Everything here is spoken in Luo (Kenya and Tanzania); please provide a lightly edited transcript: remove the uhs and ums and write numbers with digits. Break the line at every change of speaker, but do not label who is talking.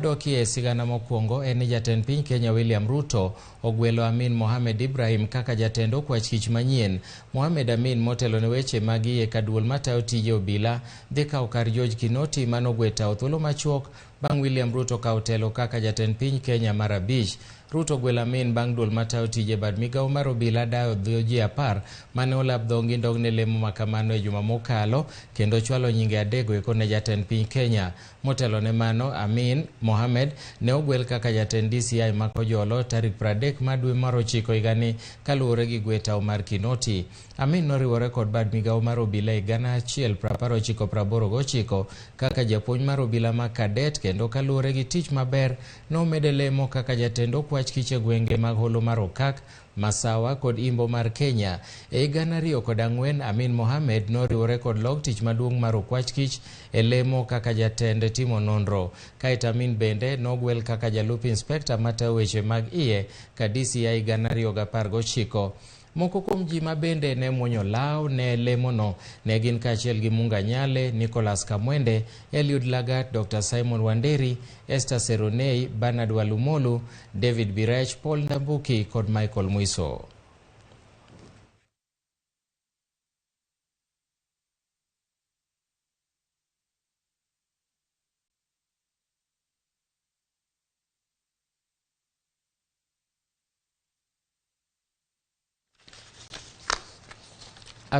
Doki sigana mokwongo en jatend piny Kenya William Ruto ogwelo Amin Mohamed Ibrahim kaka jatend okwach kich manyien. Mohamed Amin motelo ne weche mag iye ka duol matayo tije obila dhi kawo kar George Kinoti manogwe tawo thuolo machuok bang' William Ruto kawo telo kaka jatend piny Kenya mar abich. Ruto ogwelo Amin bang' duol matayo tije bad migawo mar obila dayo ji 10 mane olap dhongi ndogne lemo makamano e juma mokalo kendo chwalo nyinge adego eko ne jatend piny Kenya. Motelo ne mano, Amin Mohamed ne ogwel kaka jatend DCI ma Kojolo tarik 30 dwe mar 9 higani kaluwore gi gwe tawo mar Kinoti. Amin noriwore kod bad migawo mar obila e 1989 kaka japuonj mar obila ma Kadet kendo kaluwore gi tich maber nomede lemo kaka jatend okwach kich e gwenge mag Holo mar Okak, Masawa kod Imbo mar Kenya. E 2004 Amin Mohamed noriwore kod log tich maduong' mar okwach kich e lemo kaka jatend timo nonro. Kaito Amin bende nogwel kaka jalup inspekta matayo weche mag iye ka DCI 2019. Moko kuom ji ma bende ne muonyo law ne lemono ne gin kaachiel gi Munga Nyale, Nicholas Kamwende, Eliud Lagat, Dr. Simon Wanderi, Esther Seronei, Bernard Walumolu, David Birech, Paul Ndambuki kod Michael Mwiso.